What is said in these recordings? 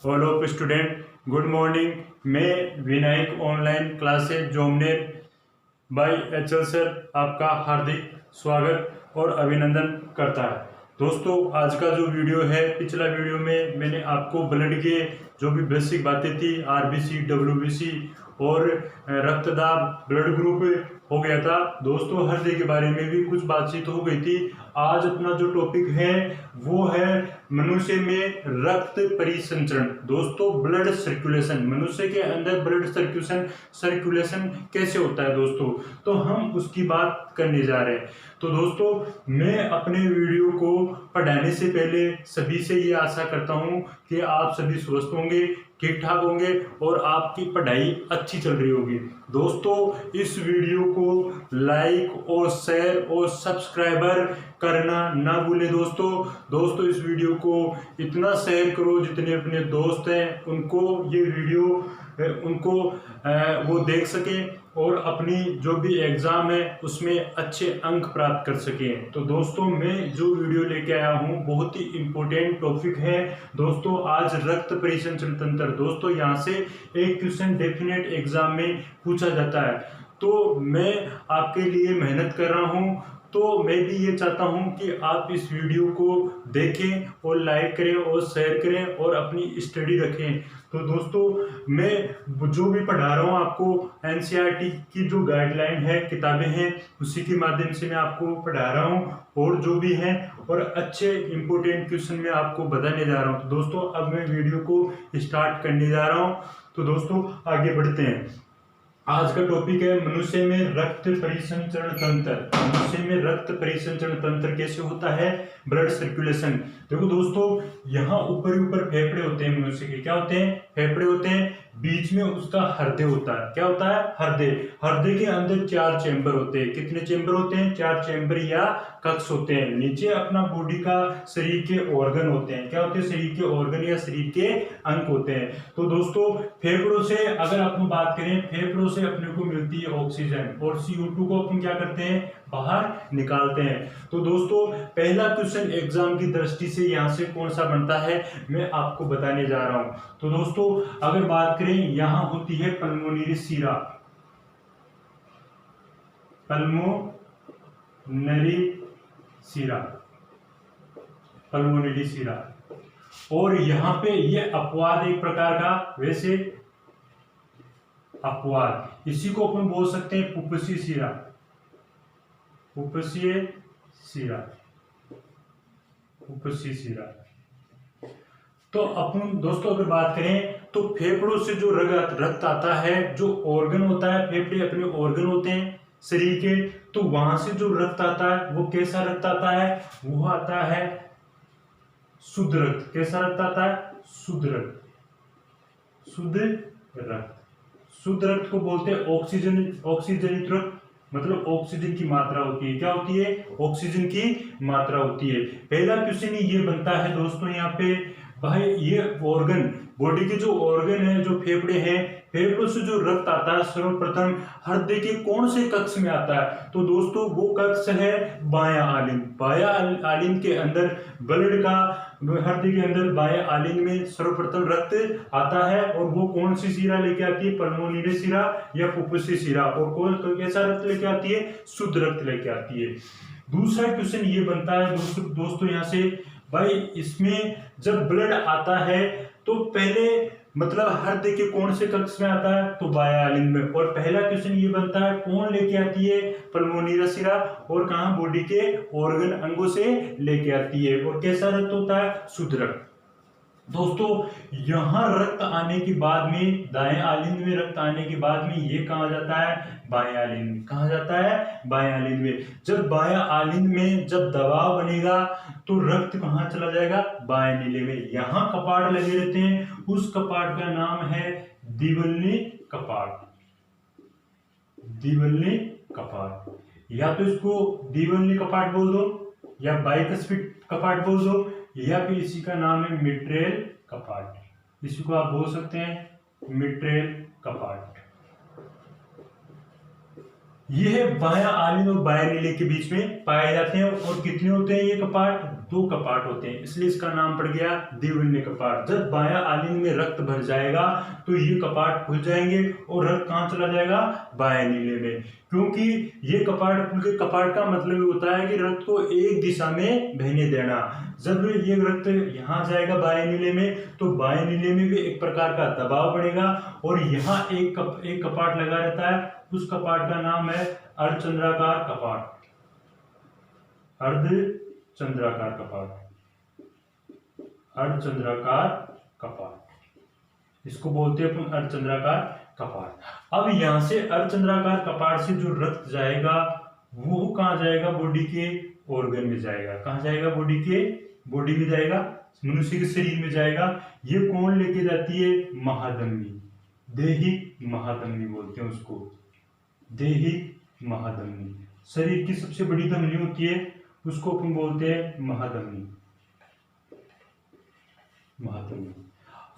All of student good morning. मैं Vinayak online classes जोमनेर by HL sir आपका हार्दिक स्वागत और अभिनंदन करता है। दोस्तों, आज का जो वीडियो है, पिछला वीडियो में मैंने आपको ब्लड के जो भी बेसिक बातें थी, आरबीसी, डब्ल्यूबीसी और रक्तदाब, ब्लड ग्रुप हो गया था। दोस्तों, हृदय के बारे में भी कुछ बातचीत हो गई थी। आज अपना जो टॉपिक है वो है मनुष्य में रक्त परिसंचरण। दोस्तों, ब्लड सर्कुलेशन, मनुष्य के अंदर ब्लड सर्कुलेशन कैसे होता है दोस्तों, तो हम उसकी बात करने जा रहे हैं। तो दोस्तों, मैं अपने वीडियो को पढ़ाने से पहले सभी से ये आशा करता हूँ कि आप सभी स्वस्थ होंगे, ठीक ठाक होंगे और आपकी पढ़ाई अच्छी चल रही होगी। दोस्तों, इस वीडियो को लाइक और शेयर और सब्सक्राइबर करना ना भूलें। दोस्तों, इस वीडियो को इतना शेयर करो जितने अपने दोस्त हैं उनको ये वीडियो वो देख सकें और अपनी जो भी एग्जाम है उसमें अच्छे अंक प्राप्त कर सकें। तो दोस्तों, मैं जो वीडियो लेके आया हूँ बहुत ही इम्पोर्टेंट टॉपिक है। दोस्तों, आज रक्त परिसंचरण तंत्र। दोस्तों, यहाँ से एक क्वेश्चन डेफिनेट एग्जाम में पूछा जाता है, तो मैं आपके लिए मेहनत कर रहा हूँ। तो मैं भी ये चाहता हूं कि आप इस वीडियो को देखें और लाइक करें और शेयर करें और अपनी स्टडी रखें। तो दोस्तों, मैं जो भी पढ़ा रहा हूं आपको, एनसीईआरटी की जो गाइडलाइन है, किताबें हैं, उसी के माध्यम से मैं आपको पढ़ा रहा हूं और जो भी है और अच्छे इंपॉर्टेंट क्वेश्चन में आपको बताने जा रहा हूं। तो दोस्तों, अब मैं वीडियो को स्टार्ट करने जा रहा हूं। तो दोस्तों, आगे बढ़ते हैं। आज का टॉपिक है मनुष्य में रक्त परिसंचरण तंत्र। मनुष्य में रक्त परिसंचरण तंत्र कैसे होता है, ब्लड सर्कुलेशन। देखो दोस्तों, यहाँ ऊपर फेफड़े होते हैं मनुष्य के। क्या होते हैं? फेफड़े होते हैं। बीच में उसका हृदय होता है। क्या होता है? हृदय। हृदय के अंदर 4 चेंबर होते हैं। कितने चेंबर होते हैं? 4 चेंबर या कक्ष होते हैं। नीचे अपना बॉडी का शरीर के ऑर्गन होते हैं। क्या होते हैं? शरीर के ऑर्गन या शरीर के अंग होते हैं। तो दोस्तों, फेफड़ों से अगर अपन बात करें, फेफड़ों से अपने को मिलती है ऑक्सीजन और CO2 को अपन क्या करते हैं? बाहर निकालते हैं। तो दोस्तों, पहला क्वेश्चन एग्जाम की दृष्टि से यहाँ से कौन सा बनता है मैं आपको बताने जा रहा हूं। तो दोस्तों, अगर बात करें, यहाँ होती है पल्मोनरी सीरा। पल्मोनरी सीरा, पल्मोनरी सीरा। और यहाँ पे ये अपवाद एक प्रकार का, वैसे अपवाद, इसी को अपन बोल सकते हैं पुपसी सीरा। पुपसीय सीरा, पुपसी सीरा। तो अपन दोस्तों अगर बात करें तो फेफड़ों से जो रक्त आता है, जो ऑर्गन होता है, फेफड़े अपने ऑर्गन होते हैं शरीर के, तो वहां से जो रक्त आता है वो कैसा रक्त आता है? वो आता है शुद्ध रक्त। कैसा रक्त आता है? शुद्ध रक्त। शुद्ध रक्त। शुद्ध रक्त को बोलते हैं ऑक्सीजनित रक्त। मतलब ऑक्सीजन की मात्रा होती है। क्या होती है? ऑक्सीजन की मात्रा होती है। पहला क्वेश्चन ये बनता है दोस्तों यहाँ पे, भाई ये ऑर्गन, बॉडी के जो ऑर्गन है, जो फेफड़े हैं, फेफड़ों से जो रक्त आता है सर्वप्रथम हृदय के कौन से कक्ष में आता है? तो दोस्तों, वो कक्ष है बायां आलिंद। बायां आलिंद के अंदर ब्लड का, हृदय के अंदर बायां आलिंद में सर्वप्रथम रक्त आता है। और वो कौन सी सीरा लेके आती है? पल्मोनरी सीरा या पुपसी सीरा। और कौन कैसा रक्त लेके आती है? शुद्ध रक्त लेके आती है। दूसरा क्वेश्चन ये बनता है दोस्तों यहाँ से, भाई इसमें जब ब्लड आता है तो पहले मतलब हृदय के कौन से कक्ष में आता है? तो बायां आलिंद में। और पहला क्वेश्चन ये बनता है, कौन लेके आती है? पल्मोनरी सीरा। और कहां? बॉडी के ऑर्गन, अंगों से लेके आती है। और कैसा रक्त होता है? शुद्ध रक्त। दोस्तों, यहां रक्त आने के बाद में, दाएं आलिंद में रक्त आने के बाद में ये कहा जाता है? बाएं आलिंद में। कहा जाता है? बाएं आलिंद में। जब बाएं आलिंद में जब दबाव बनेगा तो रक्त कहां चला जाएगा? बाएं नीले में। यहां कपाट लगे रहते हैं, उस कपाट का नाम है दिवल्ली कपाट। दिवल्ली कपाट, या तो इसको दिवल्ली कपाट बोल दो, या बाइकस्पिड कपाट बोल दो, या फिर इसी का नाम है मिट्रेल कपाट। इसी को आप बोल सकते हैं मिट्रेल कपाट। ये बायां आलिंद और बायां नीले के बीच में पाए जाते हैं। और कितने होते हैं ये कपाट? 2 कपाट होते हैं, इसलिए इसका नाम पड़ गया द्विविलीय कपाट। जब बायां आलिंद में रक्त भर जाएगा तो ये कपाट खुल जाएंगे और रक्त कहाँ चला जाएगा? बायां नीले में। क्योंकि ये कपाट खुल के, कपाट का मतलब होता है कि रक्त को एक दिशा में बहने देना। जब ये रक्त यहाँ जाएगा बाएं नीले में, तो बाएं नीले में भी एक प्रकार का दबाव बढ़ेगा और यहाँ एक कपाट लगा रहता है, उस कपाट का नाम है अर्धचंद्राकार कपाट। अर्धचंद्राकार कपाट, अर्धचंद्राकार कपाट, इसको बोलते हैं अपन अर्धचंद्राकार कपाट। अब यहां से अर्धचंद्राकार कपाट से जो रक्त जाएगा वो कहाँ जाएगा? बॉडी के ऑर्गन में जाएगा। कहाँ जाएगा? बॉडी में जाएगा, मनुष्य के शरीर में जाएगा। ये कौन लेके जाती है? महाधमनी, दैहिक महाधमनी बोलते हैं उसको, दैहिक महाधमनी। शरीर की सबसे बड़ी धमनी होती है, उसको अपन बोलते हैं महाधमनी।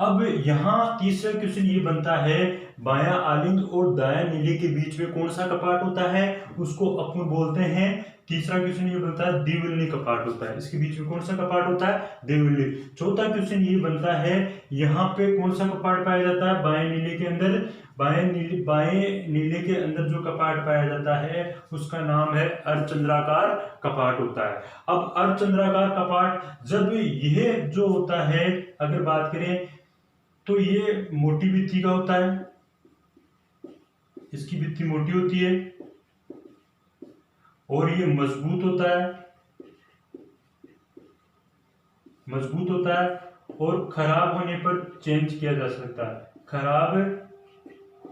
अब यहाँ तीसरा क्वेश्चन ये बनता है, बायां आलिंद और दायां नीले के बीच में कौन सा कपाट होता है? उसको अपन बोलते हैं, तीसरा क्वेश्चन ये बनता है द्विविलीय कपाट होता है। इसके बीच में कौन सा कपाट होता है? द्विविलीय। चौथा क्वेश्चन ये बनता है, यहाँ पे कौन सा कपाट पाया जाता है? बाएं नीले के अंदर, बाएं नीले के अंदर जो कपाट पाया जाता है उसका नाम है अर्धचंद्राकार कपाट होता है। अब अर्धचंद्राकार कपाट जब यह जो होता है, अगर बात करें तो ये मोटी भित्ति का होता है, इसकी भित्ति मोटी होती है और ये मजबूत होता है, और खराब होने पर चेंज किया जा सकता है। खराब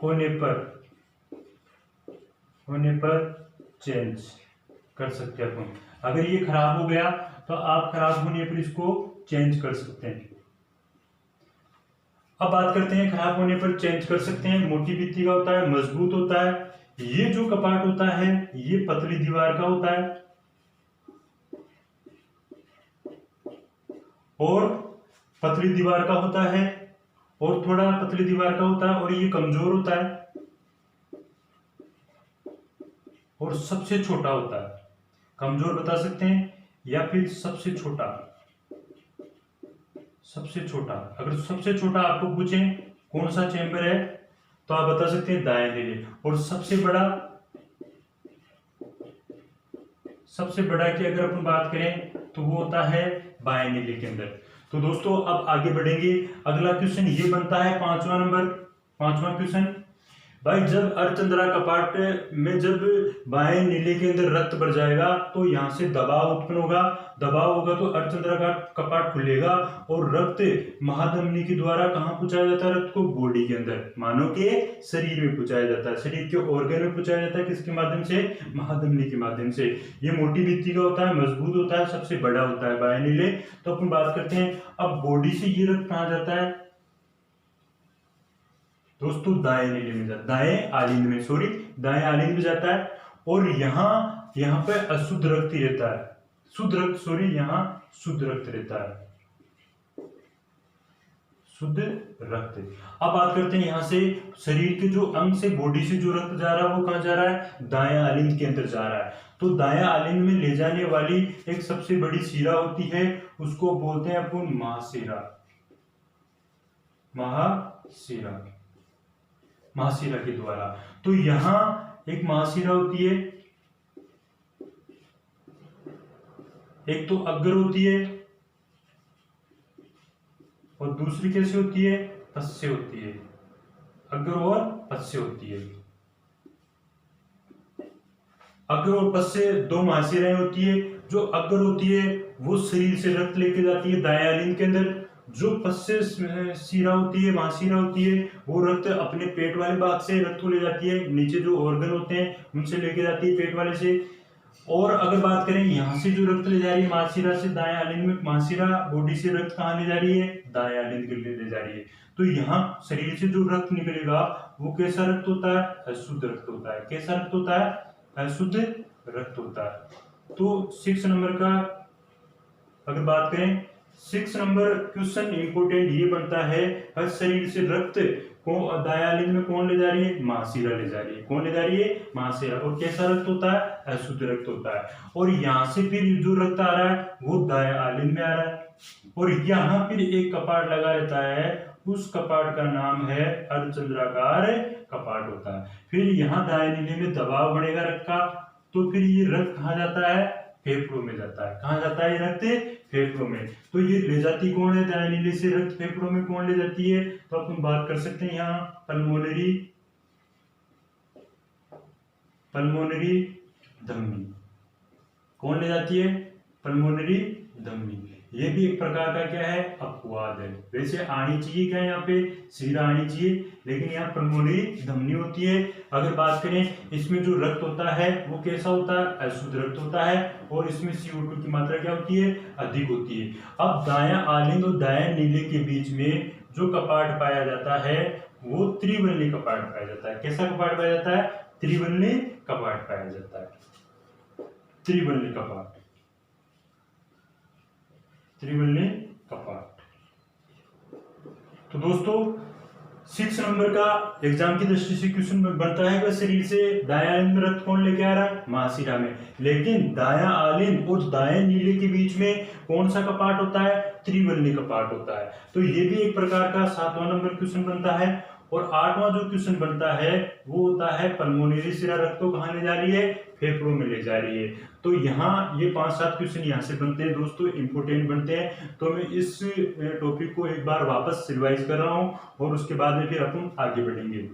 होने पर चेंज कर सकते हैं अपन। अगर ये खराब हो गया तो आप खराब होने पर इसको चेंज कर सकते हैं। अब बात करते हैं, खराब होने पर चेंज कर सकते हैं। मोटी भित्ति का होता है, मजबूत होता है। ये जो कपाट होता है ये पतली दीवार का होता है और पतली दीवार का होता है और थोड़ा पतली दीवार का होता है, और ये कमजोर होता है और सबसे छोटा होता है। कमजोर बता सकते हैं या फिर सबसे छोटा। अगर सबसे छोटा आपको पूछें कौन सा चेंबर है तो आप बता सकते हैं दाएं नीले। और सबसे बड़ा की अगर अपन बात करें तो वो होता है बाएं नीले के अंदर। तो दोस्तों अब आगे बढ़ेंगे। अगला क्वेश्चन ये बनता है पांचवा क्वेश्चन। भाई जब अर्धचंद्रा कपाट में जब बाएं नीले के अंदर रक्त भर जाएगा तो यहाँ से दबाव उत्पन्न होगा। दबाव होगा तो अर्धचंद्रा का कपाट खुलेगा और रक्त महाधमनी के द्वारा कहाँ पहुंचाया जाता है? रक्त को बॉडी के अंदर, मानव के शरीर में पहुंचाया जाता है। शरीर के ऑर्गन में पहुंचाया जाता है। किसके माध्यम से? महाधमनी के माध्यम से। ये मोटी भित्ति का होता है, मजबूत होता है, सबसे बड़ा होता है बाएं नीले। तो अपन बात करते हैं अब बॉडी से ये रक्त कहाँ जाता है दोस्तों? दाएं नीले में जाता है, दाएं आलिंद में जाता है। और यहाँ पे अशुद्ध रक्त ही रहता है, यहाँ शुद्ध रक्त रहता है, शुद्ध रक्त। अब बात करते हैं यहाँ से शरीर के जो अंग से, बॉडी से जो रक्त जा रहा है वो कहाँ जा रहा है? दाएं आलिंद के अंदर जा रहा है। तो दाएं आलिंद में ले जाने वाली एक सबसे बड़ी शिरा होती है, उसको बोलते हैं अपन महाशिरा के द्वारा। तो यहाँ एक महाशिरा होती है, एक तो अग्र होती है और दूसरी कैसे होती है? पश्य होती है। अग्र और पश्य होती है। अग्र और पश्य दो महाशिराएं होती है। जो अग्र होती है वो शरीर से रक्त लेके जाती है दाएं आलिंद के अंदर। जो पश्य शिरा होती है, महाशिरा होती है, वो रक्त अपने पेट वाले भाग से रक्त को ले जाती है, नीचे जो ऑर्गन होते हैं उनसे लेके जाती है पेट वाले से। और अगर बात करें यहाँ से जो रक्त ले जा रही है महाशिरा से दाएं आलिंद में, महाशिरा बॉडी से रक्त कहाँ ले जा रही है? दाएं आलिंद के लिए ले जा रही है। तो यहाँ शरीर से जो रक्त निकलेगा वो कैसा रक्त होता है? अशुद्ध रक्त होता है। कैसा रक्त होता है? अशुद्ध रक्त होता है। तो 6 नंबर का अगर बात करें, 6 नंबर क्वेश्चन इंपोर्टेंट ये बनता है, हर शरीर से रक्त दाएं आलिंद में कौन ले जा रही है, महाशिरा ले जा रही है। कौन ले जा रही है, महाशिरा। और कैसा रक्त होता है, अशुद्ध रक्त होता है। और यहाँ से फिर जो रक्त आ रहा है वो दाएं आलिंद में आ रहा है, और यहाँ फिर एक कपाट लगा रहता है, उस कपाट का नाम है अर्धचंद्राकार कपाट होता है। फिर यहाँ दाएं नीले में दबाव बढ़ेगा रक्त का, तो फिर ये रक्त कहाँ जाता है, फेफड़ों में जाता है। कहाँ जाता है ये रक्त, फेफड़ों में। तो ये ले जाती कौन है, दाएं नीले से रक्त फेफड़ों में कौन ले जाती है, तो अपन बात कर सकते हैं यहाँ पल्मोनरी धमनी। कौन ले जाती है, पल्मोनरी धमनी। ये भी एक प्रकार का क्या है, अपवाद है। वैसे आनी चाहिए क्या, यहाँ पे सीरा आनी चाहिए, लेकिन यहाँ पल्मोनरी धमनी होती है। अगर बात करें इसमें जो रक्त होता है वो कैसा होता है, अशुद्ध रक्त होता है, और इसमें CO2 की मात्रा क्या होती है, अधिक होती है। अब दायां आलिंद और दाएं नीले के बीच में जो कपाट पाया जाता है वो त्रिवलनी कपाट पाया जाता है। कैसा कपाट पाया जाता है, त्रिवलनी कपाट पाया जाता है। त्रिवलनी कपाट, त्रिवलनी कपाट। तो दोस्तों 6 नंबर का एग्जाम की दृष्टि से क्वेश्चन बनता है कि शरीर से दायां आलिंद में रक्त कौन लेके आ रहा है, महाशिरा में। लेकिन दायां आलिंद और दाएं नीले के बीच में कौन सा कपाट होता है, त्रिवलनी कपाट होता है। तो ये भी एक प्रकार का 7वां नंबर क्वेश्चन बनता है। और 8वां जो क्वेश्चन बनता है वो होता है पल्मोनरी शिरा रक्त को कहाँ ले जा रही है, फेफड़ों में ले जा रही है। तो यहाँ ये 5-7 क्वेश्चन यहाँ से बनते हैं दोस्तों, इंपोर्टेंट बनते हैं। तो मैं इस टॉपिक को एक बार वापस रिवाइज कर रहा हूँ और उसके बाद में फिर अपन आगे बढ़ेंगे।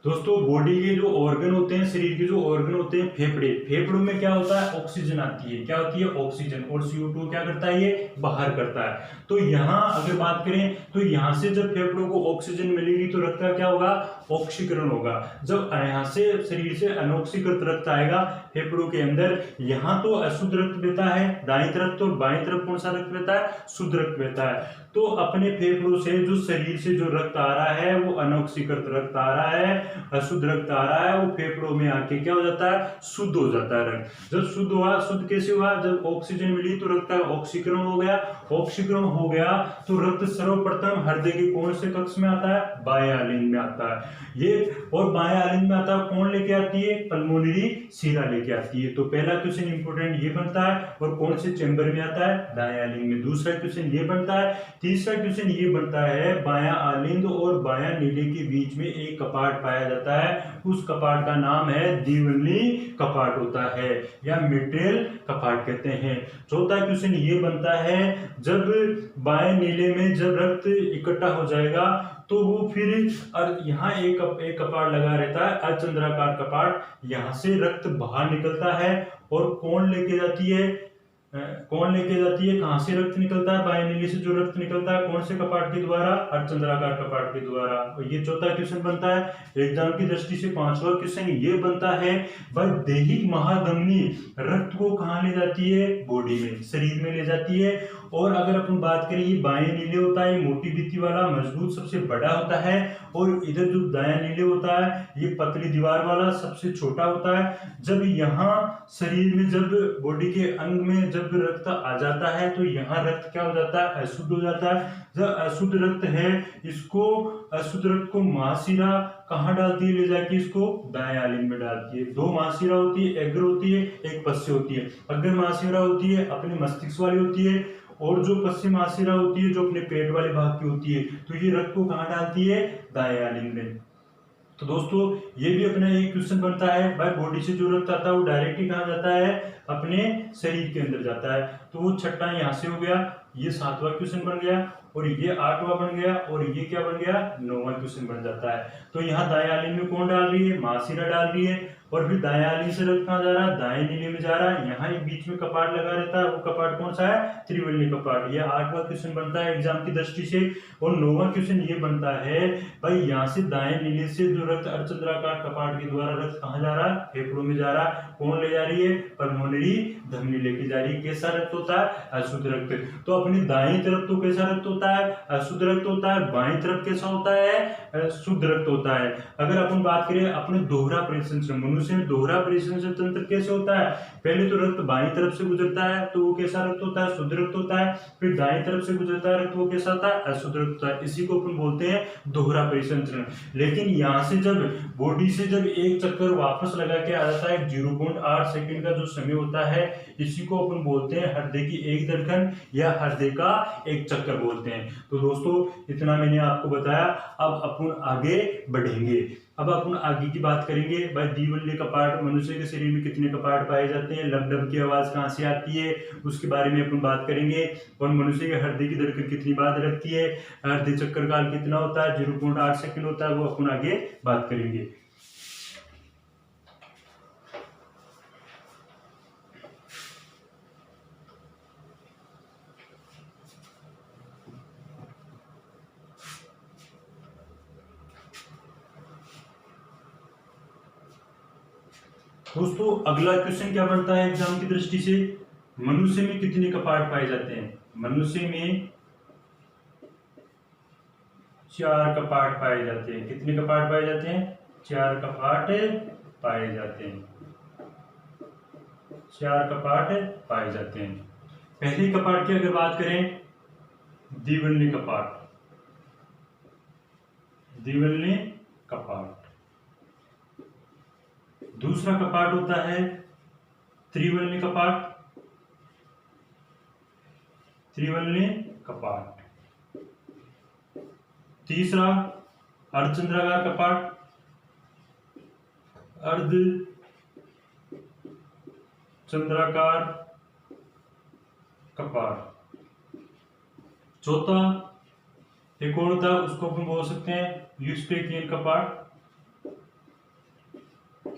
दोस्तों बॉडी के जो ऑर्गन होते हैं, शरीर के जो ऑर्गन होते हैं, फेफड़े, फेफड़ों में क्या होता है, ऑक्सीजन आती है। क्या होती है, ऑक्सीजन। और CO2 क्या करता है, ये बाहर करता है। तो यहाँ अगर बात करें तो यहाँ से जब फेफड़ों को ऑक्सीजन मिलेगी तो रक्त का क्या होगा, ऑक्सीकरण होगा। जब यहाँ से शरीर से अनऑक्सीकृत रक्त आएगा फेफड़ों के अंदर, यहाँ तो अशुद्ध रक्त बहता है दाईं तरफ, तो बाईं तरफ कौन सा रक्त बहता है, शुद्ध रक्त बहता है। तो अपने फेफड़ों से जो शरीर से जो रक्त आ रहा है वो अनऑक्सीकृत रक्त आ रहा है, अशुद्ध रक्त आ रहा है, वो फेफड़ों में आके क्या हो जाता है, शुद्ध हो जाता है रक्त। जब शुद्ध हुआ, शुद्ध कैसे हुआ, जब ऑक्सीजन मिली तो रक्त का ऑक्सीकरण हो गया। ऑक्सीकरण हो गया तो रक्त सर्वप्रथम हृदय के कौन से कक्ष में आता है, बाएं आलिंद में आता है ये। और बाएं आलिंद में आता है कौन लेके आती है, पल्मोनरी शिरा लेके आती है। तो पहला क्वेश्चन इंपोर्टेंट ये बनता है। और कौन से चेंबर में आता है, दाएं आलिंद में। दूसरा क्वेश्चन ये बनता है। तीसरा क्वेश्चन ये बनता है, बायां आलिंद और बायां नीले के बीच में एक कपाट पाया जाता है, उस कपाट का नाम है द्विवलनी कपाट होता है या मिट्रेल कपाट कहते हैं। चौथा क्वेश्चन ये बनता है, जब बाएं नीले में जब रक्त इकट्ठा हो जाएगा तो वो फिर यहाँ एक कपाट लगा रहता है, अर्धचंद्राकार कपाट। यहाँ से रक्त बाहर निकलता है और कौन लेके जाती है, कहाँ से रक्त निकलता है, बाएं नीले से जो रक्त निकलता है कौन से कपाट के द्वारा, अर्धचंद्राकार कपाट के द्वारा। और ये चौथा क्वेश्चन बनता है। एग्जाम की दृष्टि से 5वां क्वेश्चन ये बनता है, वह दैहिक महाधमनी रक्त को कहाँ ले जाती है, बॉडी में, शरीर में ले जाती है। और अगर अपन बात करें ये बाएं नीले होता है, मोटी भित्ति वाला मजबूत सबसे बड़ा होता है, और इधर जो दायां नीले होता है ये पतली दीवार वाला सबसे छोटा होता है। जब यहाँ शरीर में, जब बॉडी के अंग में जब रक्त आ जाता है तो यहाँ रक्त क्या हो जाता है, अशुद्ध हो जाता है। जब अशुद्ध रक्त है, इसको अशुद्ध रक्त को महाशिरा कहाँ डालती है, ले जाके इसको दाएं आलिंद में डालती है। 2 महाशिरा होती है, अग्र होती है, एक पश्च होती है। अग्र महाशिरा होती है अपने मस्तिष्क वाली होती है, और जो पश्चिम महाशिरा होती है जो अपने पेट वाले भाग की होती है। तो ये रक्त को कहाँ डालती है, दाएं आलिंद में। तो दोस्तों ये भी अपना एक क्वेश्चन बनता है, भाई बॉडी से जो रक्त आता है वो डायरेक्टली कहाँ जाता है, अपने शरीर के अंदर जाता है। तो वो छठा यहाँ से हो गया, ये 7वां क्वेश्चन बन गया, और ये 8वां बन गया, और ये क्या बन गया, 9वां क्वेश्चन बन जाता है। तो यहाँ दाएं आलिंद में कौन डाल रही है, महाशिरा डाल रही है। और फिर दाएं आलिंद से रक्त कहाँ जा रहा है, दाएं नीले में जा रहा है। यहाँ एक बीच में कपाट लगा रहता है, वो कपाट कौन सा है, त्रिवलनी कपाट। ये 8वां क्वेश्चन बनता है एग्जाम की दृष्टि से। और 9वां क्वेश्चन ये बनता है, भाई यहाँ से दाएं नीले से जो रक्त अर्धचंद्राकार कपाट के द्वारा रक्त कहाँ जा रहा है, फेफड़ों में जा रहा है। कौन ले जा रही है? पल्मोनरी धमनी लेके जा रही है। कैसा रक्त होता है? अशुद्ध रक्त। तो अपनी दाईं तरफ तो कैसा रक्त होता है? अशुद्ध रक्त होता है। बाईं तरफ कैसा होता है? शुद्ध रक्त होता है। अगर अपन बात करें अपने दोहरा परिसंचरण, मनुष्य में दोहरा परिसंचरण तंत्र कैसे होता है? पहले तो रक्त बाईं तरफ से गुजरता है तो वो कैसा रक्त होता है? शुद्ध रक्त होता है। फिर दाईं तरफ से गुजरता है रक्त, वो कैसा होता है? अशुद्ध रक्त होता है। इसी को अपन बोलते हैं दोहरा परिसंचरण। लेकिन यहाँ से जब बॉडी से जब एक चक्कर वापस लगा के आ जाता है 0.8 सेकंड का जो समय होता है, इसी को अपन बोलते हैं हृदय की एक धड़कन या हृदय का एक चक्कर बोलते हैं। तो दोस्तों इतना मैंने आपको बताया। अब अपन आगे बढ़ेंगे। अब अपन आगे की बात करेंगे। भाई द्विवल्ली कपाट, मनुष्य के शरीर में कितने कपाट पाए जाते हैं? लब लब की आवाज कहाँ से आती है, उसके बारे में अपन बात करेंगे। और मनुष्य के हृदय की धड़कन कितनी बार धड़कती है, हृदय चक्कर काल कितना होता है, 0.8 सेकंड होता है, वो अपन आगे बात करेंगे। दोस्तों अगला क्वेश्चन क्या बनता है एग्जाम की दृष्टि से? मनुष्य में कितने कपाट पाए जाते हैं? मनुष्य में 4 कपाट पाए जाते हैं। कितने कपाट पाए जाते हैं? 4 कपाट पाए जाते हैं। 4 कपाट पाए जाते हैं। पहले कपाट की अगर बात करें, द्विवल्ली कपाट। द्विवल्ली कपाट। दूसरा कपाट होता है त्रिवल्ली कपाट। त्रिवल्ली कपाट। तीसरा अर्धचंद्राकार कपाट। अर्ध चंद्राकार कपाट। चौथा एक और होता है, उसको हम बोल सकते हैं यूस्टेकियन कपाट।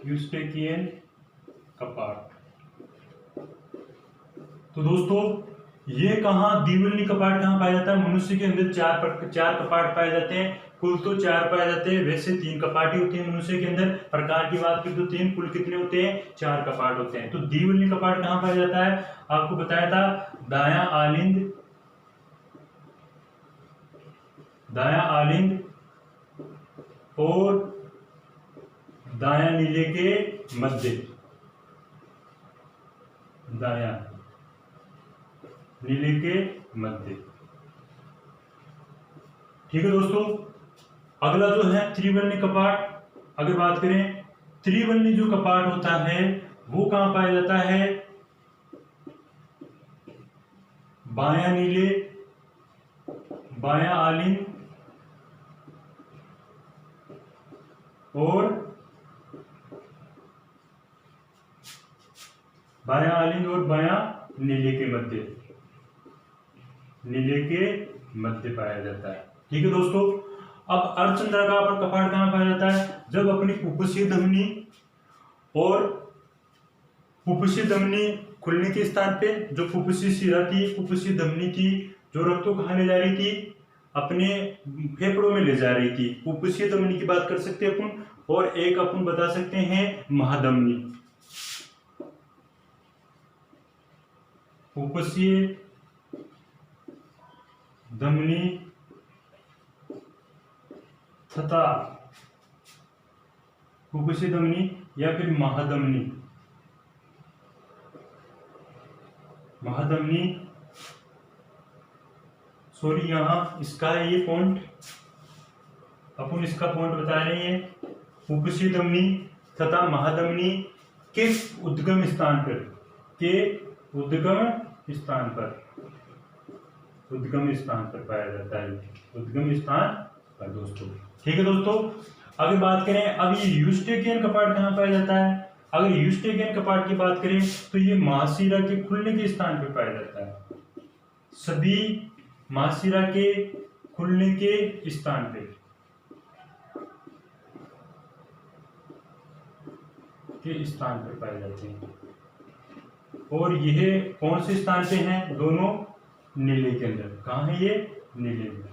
यूस्टेकियन कपाट। तो दोस्तों ये कहाँ द्विवल्ली कपाट कहाँ पाया जाता है? मनुष्य के अंदर चार कपाट पाए जाते हैं। कुल तो 4 पाए जाते हैं, वैसे 3 कपाट ही होते हैं मनुष्य के अंदर। प्रकार की बात करें तो 3, कुल कितने होते हैं? 4 कपाट होते हैं। तो द्विवल्ली कपाट कहाँ पाया जाता है? आपको बताया था दायां आलिंद, दायां आलिंद और दायां नीले के मध्य। दायां नीले के मध्य। ठीक है दोस्तों। अगला जो है त्रिवल्ली कपाट। अगर बात करें त्रिवल्ली जो कपाट होता है वो कहां पाया जाता है? बायां नीले, बायां आलिंद और बायां आलिंद और बायां नीले के मध्य। नीले के मध्य पाया जाता है। ठीक है दोस्तों। अब अर्धचंद्राकार कपाट कहां पाया जाता है? जब अपनी फुफ्फुसीय धमनी और फुफ्फुसीय धमनी खुलने के स्थान पे, जो फुफ्फुसीय शिरा थी, फुफ्फुसीय धमनी की, जो रक्त को कहां ले जा रही थी? अपने फेफड़ों में ले जा रही थी। फुफ्फुसीय धमनी की बात कर सकते हैं अपन। और एक अपन बता सकते हैं महाधमनी। फुफ्फुसीय धमनी तथा फुफ्फुसीय धमनी या फिर महाधमनी। महाधमनी, सॉरी यहां इसका है ये पॉइंट, अपन इसका पॉइंट बता रहे हैं। फुफ्फुसीय धमनी तथा महाधमनी के उद्गम स्थान पर, के उद्गम स्थान पर, उद्गम स्थान पर पाया जाता है। उद्गम स्थान पर दोस्तों। ठीक है दोस्तों। अगर बात करें अब ये यूस्टेकियन कपाट कहाँ पाया जाता है? अगर यूस्टेकियन कपाट की बात करें तो ये महाशिरा के खुलने के स्थान पर पाया जाता है। सभी महाशिरा के खुलने के स्थान पे, के स्थान पर पाए जाते हैं। और यह कौन से स्थान पे हैं? दोनों नीले के अंदर। कहाँ है ये? नीले में।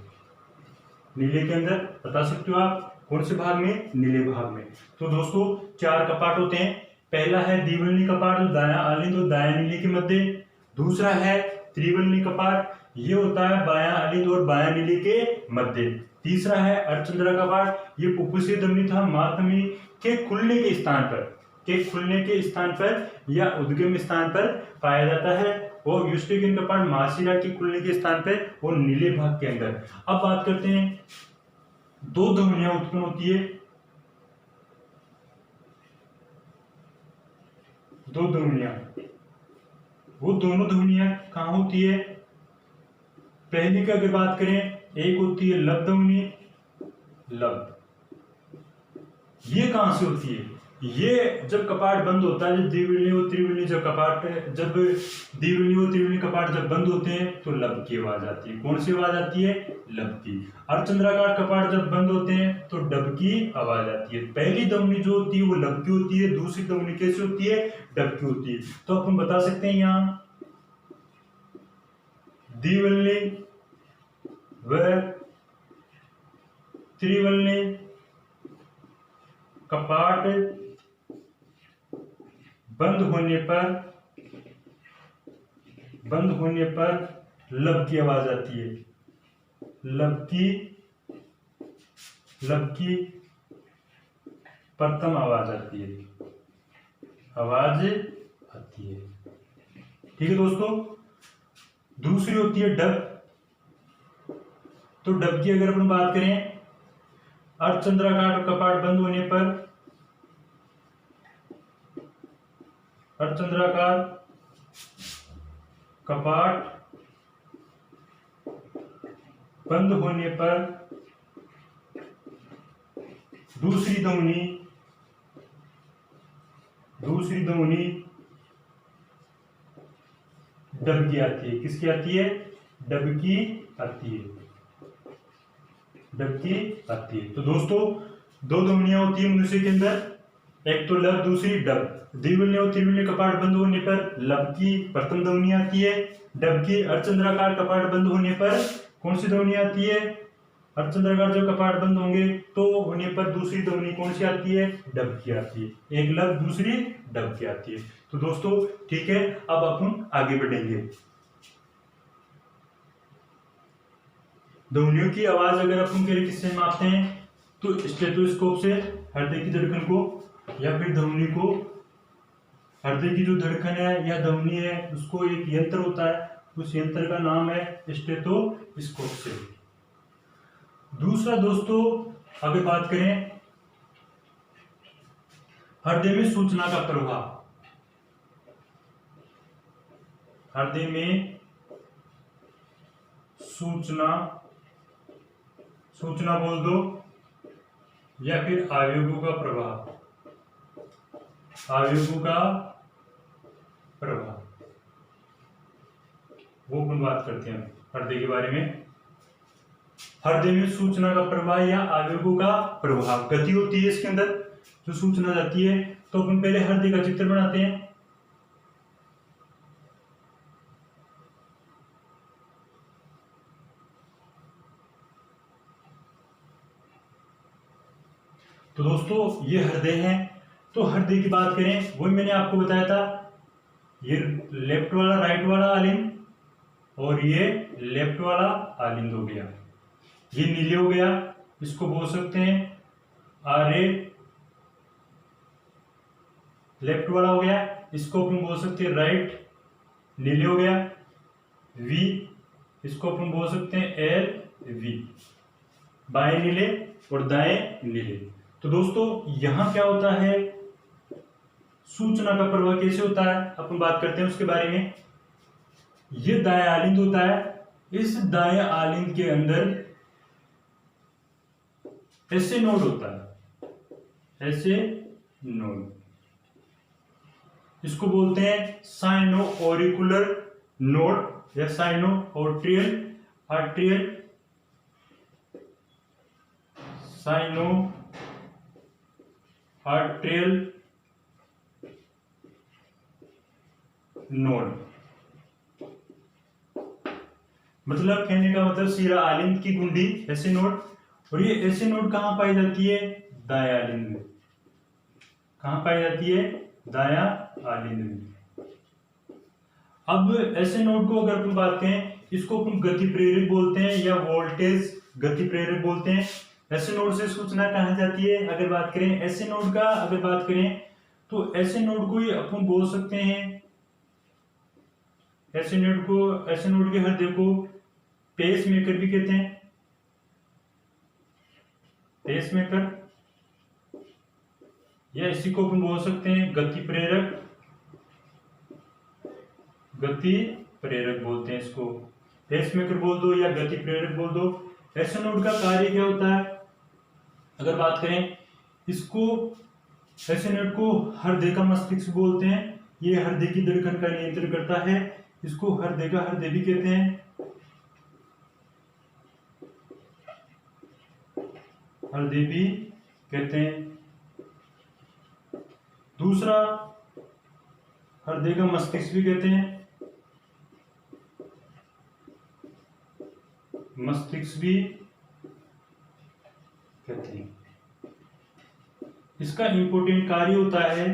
नीले के अंदर बता सकते हो आप कौन से भाग में? नीले भाग में। तो दोस्तों 4 कपाट होते हैं। पहला है द्विवल्ली कपाट, जो दायां आलिंद और दायां नीले के मध्य। दूसरा है त्रिवल्ली कपाट, ये होता है बायां आलिंद और बायां नीले के मध्य। तीसरा है अर्धचंद्रा कपाट, ये पुप्पसी धमनी तथा माध्यमी के खुलने के स्थान पर या उद्गम स्थान पर पाया जाता है। और युष्टिकिन कपाट महाशिरा के खुलने के स्थान पर और नीले भाग के अंदर। अब बात करते हैं, दो धमनियां उत्पन्न होती है, दो धमनियां, वो दोनों धमनियां कहाँ होती है? पहली की अगर बात करें, एक होती है लब धमनी, लब, ये कहां से होती है? ये जब कपाट बंद होता है, जब द्विवल्ली और त्रिवल्ली जब द्विवल्ली और त्रिवल्ली कपाट जब बंद होते हैं तो लब की आवाज आती है। कौन सी आवाज आती है? लब की। अर्धचंद्राकार कपाट जब बंद होते हैं तो डब की आवाज आती है। पहली धमनी जो होती है वो लब की होती है, दूसरी धमनी कैसे होती है? डब की होती है। तो अपन बता सकते हैं यहाँ द्विवल्ली व त्रिवल्ली कपाट बंद होने पर लब की आवाज आती है। लब की प्रथम आवाज आती है, ठीक है दोस्तों। दूसरी होती है डब। तो डब की अगर अपन बात करें, अर्धचंद्राकार कपाट बंद होने पर, अर्धचंद्राकार कपाट बंद होने पर दूसरी धमनी डब की आती है। किसकी आती है? डब की आती है। तो दोस्तों दो धमनियां होती है मनुष्य के अंदर, एक तो लब, दूसरी डब। द्विवल्ली और त्रिवल्ली कपाट बंद होने पर लब की प्रथम धमनी आती है, डब की। अर्धचंद्राकार कपाट बंद होने पर कौन सी धमनी आती है? अर्धचंद्राकार जब कपाट बंद होंगे तो होने पर दूसरी धमनी कौन सी आती है? डब की आती है। एक लब, दूसरी डब की आती है। तो दोस्तों ठीक है, अब अपन आगे बढ़ेंगे। ध्वनियों की आवाज अगर अपन के लिए किससे मापते हैं तो स्टेथोस्कोप से हृदय की धड़कन को, या फिर ध्वनि को, हृदय की जो धड़कन है या ध्वनि है उसको एक यंत्र होता है, उस यंत्र का नाम है स्टेथोस्कोप से। दूसरा दोस्तों अगर बात करें हृदय में सूचना का प्रवाह, हृदय में सूचना बोल दो, या फिर आवेगों का प्रवाह, वो अपन बात करते हैं हृदय के बारे में। हृदय में सूचना का प्रवाह या आवेगों का प्रवाह, गति होती है इसके अंदर जो सूचना जाती है। तो अपन पहले हृदय का चित्र बनाते हैं। तो दोस्तों ये हृदय है। तो हृदय की बात करें, वही मैंने आपको बताया था, ये लेफ्ट वाला राइट वाला आलिंद और ये लेफ्ट वाला आलिंद हो गया, ये नीले हो गया, इसको बोल सकते हैं आरे, लेफ्ट वाला हो गया, इसको अपन बोल सकते हैं राइट, नीले हो गया, वी, इसको अपन बोल सकते हैं एल वी, बाएं नीले और दाएं नीले। तो दोस्तों यहां क्या होता है, सूचना का प्रवाह कैसे होता है अपन बात करते हैं उसके बारे में। ये दाएं आलिंद होता है, इस दाएं आलिंद के अंदर ऐसे नोड होता है, ऐसे नोड, इसको बोलते हैं साइनो ऑरिकुलर नोड या sinoatrial sinoatrial node. मतलब कहने का मतलब सीरा आलिंद की गुंडी ऐसे नोड, और ये ऐसे नोड कहां पाई जाती है? दाएं आलिंद में। कहां पाई जाती है? दायां आलिंद में। अब ऐसे नोड को अगर अपन बात करें, इसको अपन गति प्रेरक बोलते हैं या वोल्टेज गति प्रेरक बोलते हैं। ऐसे नोड से सूचना कहाँ जाती है? अगर बात करें ऐसे नोड का, अगर बात करें तो ऐसे नोड को ही अपन बोल सकते हैं, ऐसे नोड के हृदय को पेस मेकर भी कहते हैं, पेस मेकर, या इसी को अपन बोल सकते हैं गति प्रेरक बोलते हैं इसको, पेस मेकर बोल दो या गति प्रेरक बोल दो। ऐसे नोड का कार्य क्या होता है? अगर बात करें इसको, ऐसे नोड को हृदय का मस्तिष्क बोलते हैं, ये हृदय की धड़कन का नियंत्रण करता है, इसको हृदय का हृदय भी कहते हैं, हृदय भी कहते हैं। दूसरा हृदय का मस्तिष्क भी कहते हैं, मस्तिष्क भी कहते हैं। इसका इंपोर्टेंट कार्य होता है,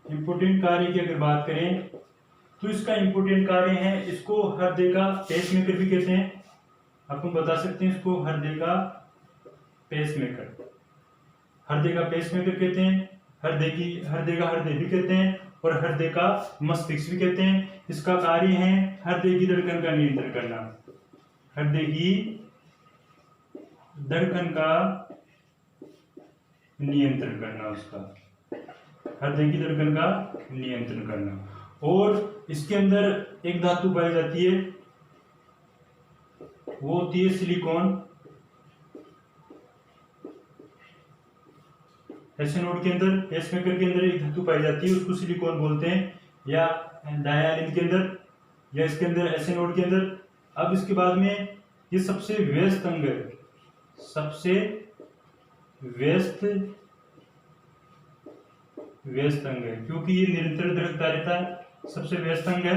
इंपोर्टेंट कार्य की अगर बात करें तो इसका इंपोर्टेंट कार्य है, इसको हृदय का पेसमेकर भी कहते हैं। आपको बता सकते हैं इसको हृदय का पेसमेकर, हृदय का पेसमेकर कहते हैं, हृदय का हृदय भी कहते हैं और हृदय का मस्तिष्क भी कहते हैं। इसका कार्य है हृदय की धड़कन का नियंत्रण करना, हृदय की धड़कन का नियंत्रण करना, उसका हृदय की धड़कन का नियंत्रण करना। और इसके अंदर एक धातु पाई जाती है, वो होती है सिलिकॉन। ऐसे नोड के अंदर, पेसमेकर के अंदर एक धातु पाई जाती है, उसको सिलिकॉन बोलते हैं, या दायां आलिंद के अंदर या इसके अंदर, ऐसे नोड के अंदर। अब इसके बाद में ये सबसे व्यस्त अंग है, सबसे व्यस्त अंग है, क्योंकि ये निरंतर धड़कता रहता है, सबसे व्यस्त अंग है।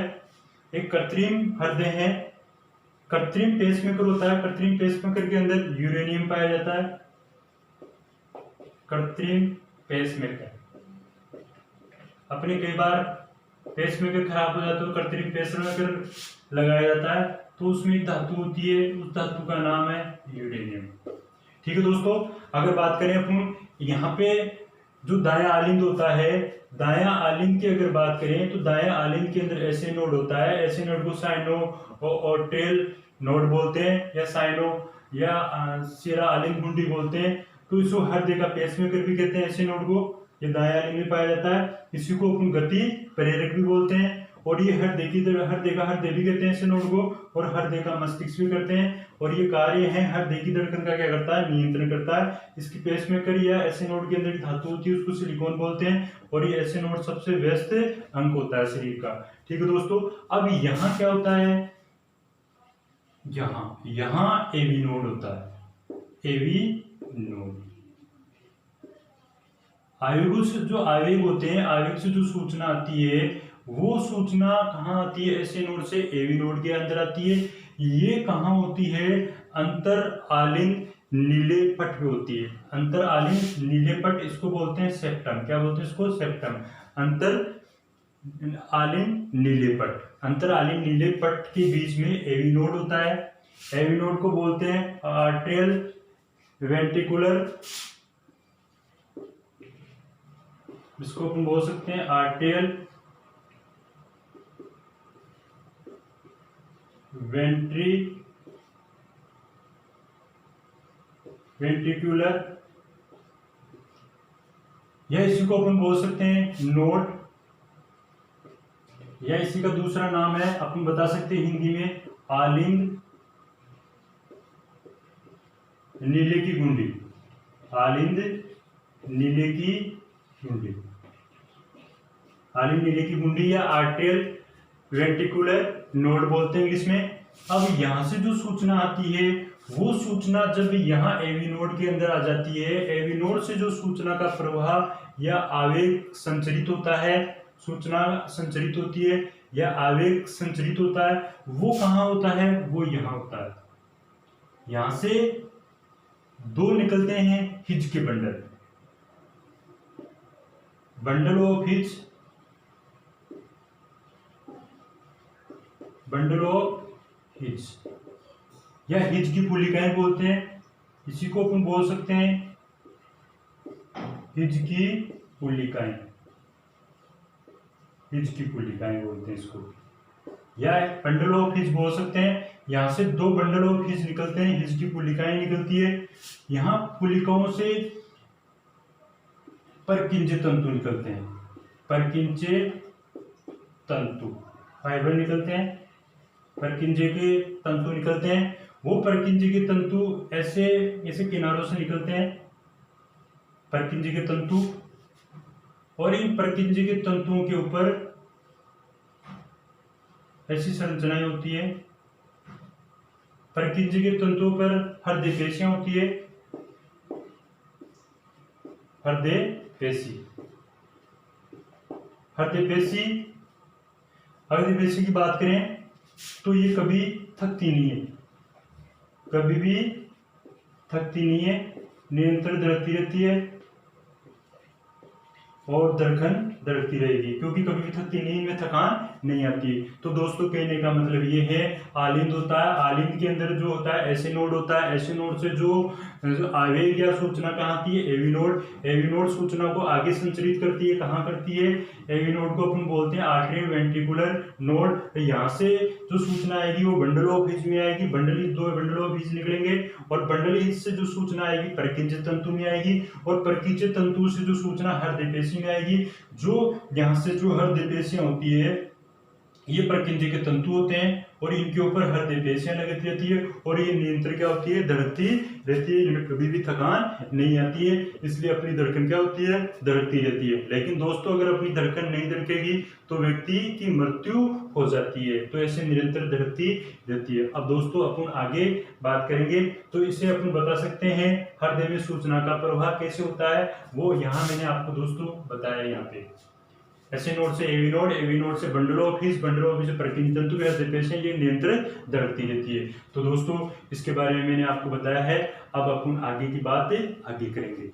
एक कृत्रिम हृदय है, कृत्रिम पेसमेकर होता है, कृत्रिम पेसमेकर के अंदर यूरेनियम पाया जाता है, कृत्रिम पेसमेकर। अपने कई बार पेसमेकर खराब हो जाता है तो कृत्रिम पेसमेकर लगाया जाता है, तो उसमें एक धातु होती है, उस धातु का नाम है यूरेनियम। ठीक है दोस्तों, अगर बात करें अपन यहाँ पे जो दायां आलिंद होता है, दायां आलिंद की अगर बात करें तो दायां आलिंद के अंदर ऐसे नोड होता है, ऐसे नोड को साइनो और टेल नोड बोलते हैं, या साइनो या सिरा आलिंद गुंडी बोलते हैं। तो इसको हृदय का पेसमेकर भी कहते हैं, ऐसे नोड को, ये दायां आलिंद में पाया जाता है। इसी को अपन गति प्रेरक भी बोलते हैं, और ये हृदय का हृदय भी कहते हैं ऐसे नोड को, और हृदय का मस्तिष्क भी करते हैं। और ये कार्य है हृदय की धड़कन का क्या करता है? नियंत्रण करता है। इसकी पेसमेकर या ऐसे नोड के अंदर धातु होती है, उसको सिलिकॉन बोलते हैं, और ये ऐसे नोड सबसे व्यस्त अंग होता है शरीर का। ठीक है दोस्तों, अब यहाँ क्या होता है? यहाँ एवी नोड होता है, एवी नोड। आवेगों से जो आवेग होते हैं, आवेग से जो सूचना आती है, वो सूचना कहाँ आती है? ऐसे नोड से एवी नोड के अंदर आती है। ये कहाँ होती है? अंतर आलिंद नीले पट में होती है, अंतर आलिंद नीले पट, इसको बोलते हैं सेप्टम। क्या बोलते हैं इसको? सेप्टम। अंतर आलिंद नीले पट, अंतर आलिंद नीले पट के बीच में एवी नोड होता है। एवी नोड को बोलते हैं आर्ट्रियल वेंट्रिकुलर, इसको हम बोल सकते हैं आर्ट्रियल वेंट्रिकुलर, या इसी को अपन बोल सकते हैं नोड, या इसी का दूसरा नाम है अपन बता सकते हैं हिंदी में आलिंद नीले की गुंडी, आलिंद नीले की गुंडी, आलिंद नीले की गुंडी या आर्ट्रियल वेंट्रिकुलर नोड बोलते हैं इंग्लिश में। अब यहां से जो सूचना आती है, वो सूचना जब यहाँ एवी नोड के अंदर आ जाती है, एवी नोड से जो सूचना का प्रवाह या आवेग संचरित होता है, सूचना संचरित होती है या आवेग संचरित होता है, वो कहाँ होता है? वो यहाँ होता है। यहां से दो निकलते हैं हिज के bundle, bundle of his, bundle of his, या हिज की पुलिकाएं बोलते हैं, इसी को अपन बोल सकते हैं हिज की पुलिकाएं, हिज की पुलिकाएं बोलते हैं इसको, या बंडल ऑफ हिज बोल सकते हैं। यहां से दो बंडल ऑफ हिज निकलते हैं, हिज की पुलिकाएं निकलती है। यहां पुलिकाओं से परकिंचे तंतु निकलते हैं, परकिंचे तंतु फाइबर निकलते हैं, परकिंजे के तंतु निकलते हैं। वो परकिंजे के तंतु ऐसे ऐसे किनारों से निकलते हैं, परकिंजे के तंतु, और इन परकिंजे के तंतुओं के ऊपर ऐसी संरचनाएं होती है। परकिंजे के तंतुओं पर हृदय पेशियां होती है, हृदय पेशी, हृदय पेशी, हृदय पेशी की बात करें तो ये कभी थकती नहीं है, कभी भी थकती नहीं है, निरंतर धड़कती रहती है और धड़कन धड़कती रहेगी, क्योंकि कभी भी थकती नहीं, इनमें थकान नहीं आती। तो दोस्तों कहने का मतलब ये है, आलिंद होता है, आलिंद के अंदर जो होता है ऐसे नोड होता है, ऐसे नोड से जो आवेग या सूचना कहाँ आती है, एवी नोड, एवी नोड सूचना को आगे संचरित करती है, कहाँ करती है, एवी नोड को अपन बोलते हैं आर्टरी वेंट्रिकुलर नोड। यहाँ से जो सूचना आएगी वो बंडल ऑफ हिज में आएगी, दो बंडल ऑफ हिज निकलेंगे, और बंडल हिज से जो सूचना आएगी परकिंचे तंतु में आएगी, और परकिंचे तंतु से जो सूचना हृदय पेशी में आएगी। जो यहाँ से जो हृदय पेशियां होती है ये परकिंजे के तंतु होते हैं, और इनके ऊपर हृदय पेशियां लगी रहती है, और ये निरंतर क्या होती है, धड़कती रहती है, इनमें कभी भी थकान नहीं आती है, इसलिए अपनी धड़कन क्या होती है, धड़कती रहती है। लेकिन दोस्तों अगर अपनी धड़कन नहीं धड़केगी तो व्यक्ति की मृत्यु हो जाती है, तो ऐसे निरंतर धड़कती रहती है। अब दोस्तों अपन आगे बात करेंगे, तो इसे अपन बता सकते हैं हृदय में सूचना का प्रवाह कैसे होता है, वो यहाँ मैंने आपको दोस्तों बताया। यहाँ पे ऐसे नोड से एवी नोड, एवी नोड से bundle of his, bundle of his से परकिंचे तंतु, हृदय पेशियां, ये निरंतर धड़कती रहती है। तो दोस्तों इसके बारे में मैंने आपको बताया है, अब अपन आगे की बात आगे करेंगे।